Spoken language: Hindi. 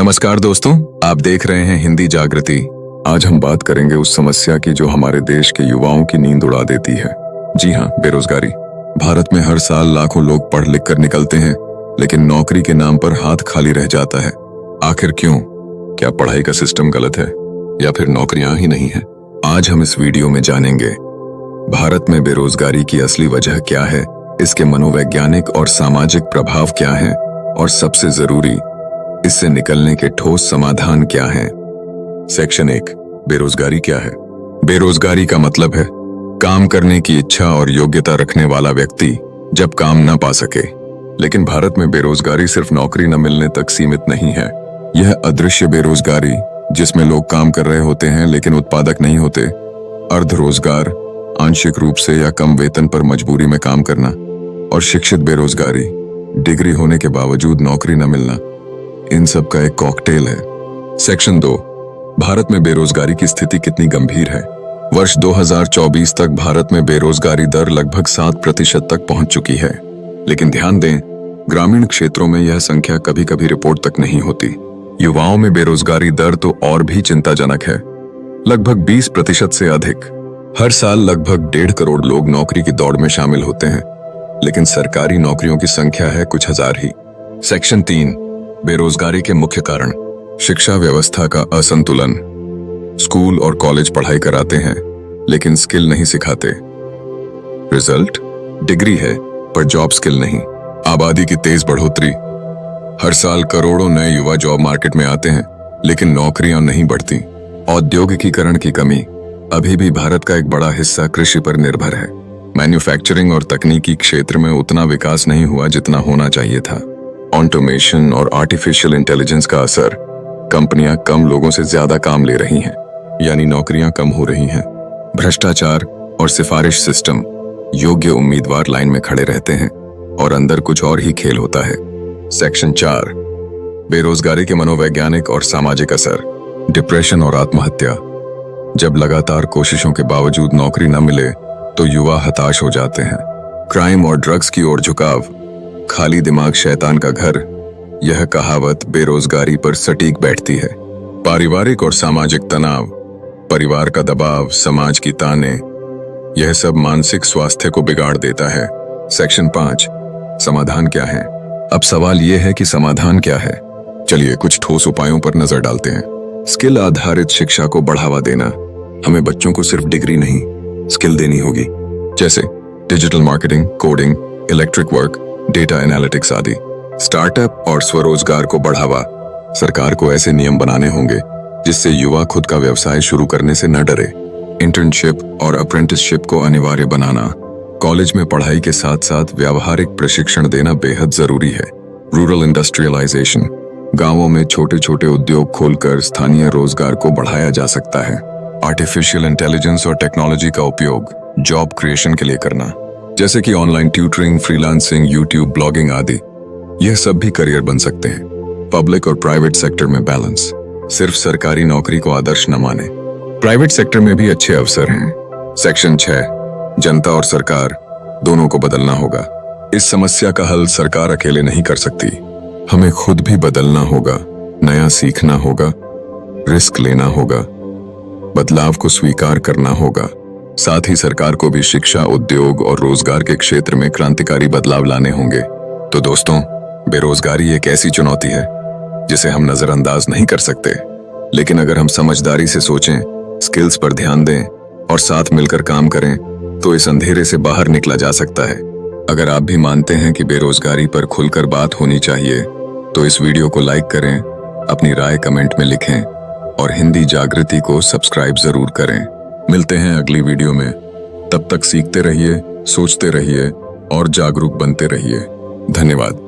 नमस्कार दोस्तों, आप देख रहे हैं हिंदी जागृति। आज हम बात करेंगे उस समस्या की जो हमारे देश के युवाओं की नींद उड़ा देती है। जी हाँ, बेरोजगारी। भारत में हर साल लाखों लोग पढ़ लिख कर निकलते हैं, लेकिन नौकरी के नाम पर हाथ खाली रह जाता है। आखिर क्यों? क्या पढ़ाई का सिस्टम गलत है या फिर नौकरियां ही नहीं है? आज हम इस वीडियो में जानेंगे भारत में बेरोजगारी की असली वजह क्या है, इसके मनोवैज्ञानिक और सामाजिक प्रभाव क्या हैं, और सबसे जरूरी, इससे निकलने के ठोस समाधान क्या हैं। सेक्शन 1, बेरोजगारी क्या है? बेरोजगारी का मतलब है काम करने की इच्छा और योग्यता रखने वाला व्यक्ति जब काम न पा सके। लेकिन भारत में बेरोजगारी सिर्फ नौकरी न मिलने तक सीमित नहीं है। यह अदृश्य बेरोजगारी, जिसमें लोग काम कर रहे होते हैं लेकिन उत्पादक नहीं होते, अर्ध रोजगार, आंशिक रूप से या कम वेतन पर मजबूरी में काम करना, और शिक्षित बेरोजगारी, डिग्री होने के बावजूद नौकरी न मिलना, इन सब का एक कॉकटेल है। सेक्शन 2, भारत में बेरोजगारी की स्थिति कितनी गंभीर है। वर्ष 2024 तक भारत में बेरोजगारी दर लगभग 7% तक पहुंच चुकी है। लेकिन ध्यान दें, ग्रामीण क्षेत्रों में यह संख्या कभी कभी रिपोर्ट तक नहीं होती। युवाओं में बेरोजगारी दर तो और भी चिंताजनक है, लगभग 20% से अधिक। हर साल लगभग 1.5 करोड़ लोग नौकरी की दौड़ में शामिल होते हैं, लेकिन सरकारी नौकरियों की संख्या है कुछ हजार ही। सेक्शन 3, बेरोजगारी के मुख्य कारण। शिक्षा व्यवस्था का असंतुलन। स्कूल और कॉलेज पढ़ाई कराते हैं लेकिन स्किल नहीं सिखाते। रिजल्ट, डिग्री है पर जॉब स्किल नहीं। आबादी की तेज बढ़ोतरी। हर साल करोड़ों नए युवा जॉब मार्केट में आते हैं, लेकिन नौकरियां नहीं बढ़ती। औद्योगिकीकरण की कमी। अभी भी भारत का एक बड़ा हिस्सा कृषि पर निर्भर है। मैन्युफैक्चरिंग और तकनीकी क्षेत्र में उतना विकास नहीं हुआ जितना होना चाहिए था। ऑटोमेशन और आर्टिफिशियल इंटेलिजेंस का असर। कंपनियां कम लोगों से ज्यादा काम ले रही हैं, यानी नौकरियां कम हो रही हैं। भ्रष्टाचार और सिफारिश सिस्टम। योग्य उम्मीदवार लाइन में खड़े रहते हैं और अंदर कुछ और ही खेल होता है। सेक्शन 4, बेरोजगारी के मनोवैज्ञानिक और सामाजिक असर। डिप्रेशन और आत्महत्या। जब लगातार कोशिशों के बावजूद नौकरी न मिले तो युवा हताश हो जाते हैं। क्राइम और ड्रग्स की ओर झुकाव। खाली दिमाग शैतान का घर, यह कहावत बेरोजगारी पर सटीक बैठती है। पारिवारिक और सामाजिक तनाव। परिवार का दबाव, समाज की ताने, यह सब मानसिक स्वास्थ्य को बिगाड़ देता है। सेक्शन 5, समाधान क्या है? अब सवाल यह है कि समाधान क्या है। चलिए कुछ ठोस उपायों पर नजर डालते हैं। स्किल आधारित शिक्षा को बढ़ावा देना। हमें बच्चों को सिर्फ डिग्री नहीं, स्किल देनी होगी, जैसे digital marketing, coding, electric work, data analytics आदि। स्टार्टअप और स्वरोजगार को बढ़ावा। सरकार को ऐसे नियम बनाने होंगे जिससे युवा खुद का व्यवसाय शुरू करने से न डरे। इंटर्नशिप और अप्रेंटिसशिप को अनिवार्य बनाना। कॉलेज में पढ़ाई के साथ साथ व्यावहारिक प्रशिक्षण देना बेहद जरूरी है। Rural industrialisation. गांवों में छोटे छोटे उद्योग खोलकर स्थानीय रोजगार को बढ़ाया जा सकता है। आर्टिफिशियल इंटेलिजेंस और टेक्नोलॉजी का उपयोग जॉब क्रिएशन के लिए करना, जैसे कि online tutoring, freelancing, YouTube, blogging आदि। यह सब भी करियर बन सकते हैं। पब्लिक और प्राइवेट सेक्टर में बैलेंस। सिर्फ सरकारी नौकरी को आदर्श न माने, प्राइवेट सेक्टर में भी अच्छे अवसर हैं। सेक्शन 6, जनता और सरकार दोनों को बदलना होगा। इस समस्या का हल सरकार अकेले नहीं कर सकती, हमें खुद भी बदलना होगा। नया सीखना होगा, रिस्क लेना होगा, बदलाव को स्वीकार करना होगा। साथ ही सरकार को भी शिक्षा, उद्योग और रोजगार के क्षेत्र में क्रांतिकारी बदलाव लाने होंगे। तो दोस्तों, बेरोजगारी एक ऐसी चुनौती है जिसे हम नजरअंदाज नहीं कर सकते, लेकिन अगर हम समझदारी से सोचें, स्किल्स पर ध्यान दें और साथ मिलकर काम करें तो इस अंधेरे से बाहर निकला जा सकता है। अगर आप भी मानते हैं कि बेरोजगारी पर खुलकर बात होनी चाहिए तो इस वीडियो को लाइक करें, अपनी राय कमेंट में लिखें और हिंदी जागृति को सब्सक्राइब जरूर करें। मिलते हैं अगली वीडियो में। तब तक सीखते रहिए, सोचते रहिए और जागरूक बनते रहिए। धन्यवाद।